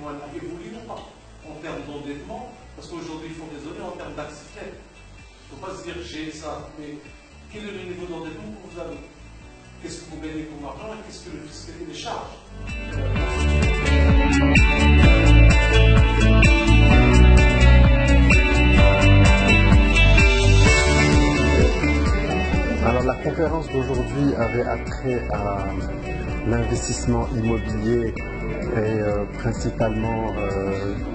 patrimoine a évolué ou pas en termes d'endettement, parce qu'aujourd'hui ils font des données en termes d'actifs. Il ne faut pas se dire j'ai ça, mais quel est le niveau d'endettement que vous avez? Qu'est-ce que vous gagnez comme argent et qu'est-ce que le fisc et les charges? Alors la conférence d'aujourd'hui avait attrait à l'investissement immobilier et principalement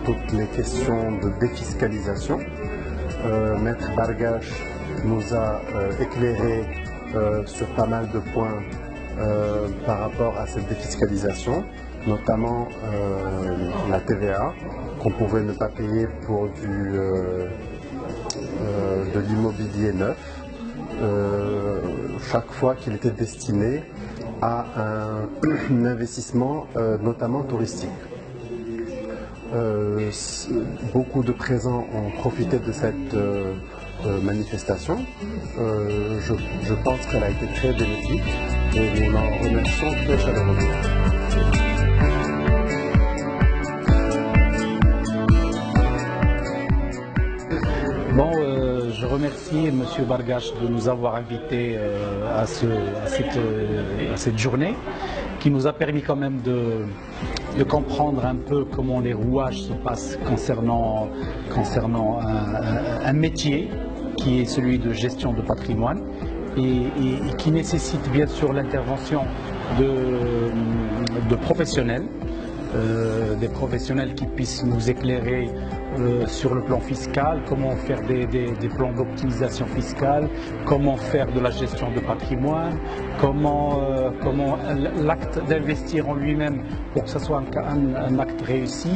toutes les questions de défiscalisation. Maître Bargash nous a éclairé sur pas mal de points par rapport à cette défiscalisation, notamment la TVA qu'on pouvait ne pas payer pour de l'immobilier neuf. Chaque fois qu'il était destiné à un investissement notamment touristique. Beaucoup de présents ont profité de cette manifestation. Je pense qu'elle a été très bénéfique et nous en remercions très chaleureusement. Bon, je remercie M. Bargash de nous avoir invités à cette journée qui nous a permis quand même de comprendre un peu comment les rouages se passent concernant un métier qui est celui de gestion de patrimoine et qui nécessite bien sûr l'intervention de professionnels, des professionnels qui puissent nous éclairer sur le plan fiscal, comment faire des plans d'optimisation fiscale, comment faire de la gestion de patrimoine, comment l'acte d'investir en lui-même pour que ce soit un acte réussi.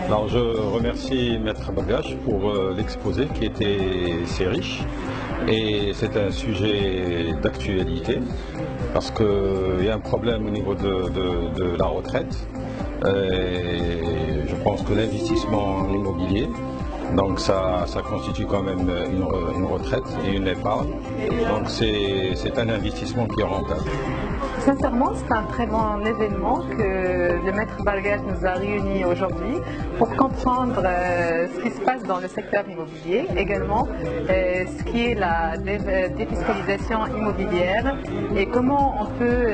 Alors je remercie Maître Bargash pour l'exposé qui était assez riche et c'est un sujet d'actualité parce qu'il y a un problème au niveau de la retraite. Je pense que l'investissement immobilier, donc ça constitue quand même une retraite et une épargne. Donc c'est un investissement qui est rentable. Sincèrement, c'est un très bon événement que le Maître Bargash nous a réunis aujourd'hui pour comprendre ce qui se passe dans le secteur immobilier, également ce qui est la défiscalisation immobilière et comment on peut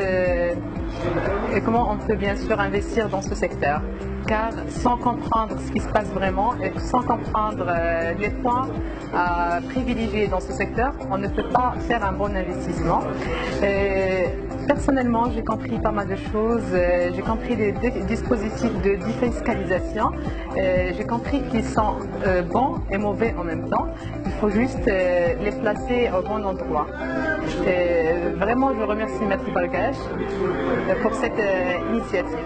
bien sûr investir dans ce secteur. Car sans comprendre ce qui se passe vraiment et sans comprendre les points à privilégier dans ce secteur, on ne peut pas faire un bon investissement. Personnellement, j'ai compris pas mal de choses, j'ai compris les dispositifs de défiscalisation, j'ai compris qu'ils sont bons et mauvais en même temps. Il faut juste les placer au bon endroit. Vraiment, je remercie Maître Bargash pour cette initiative.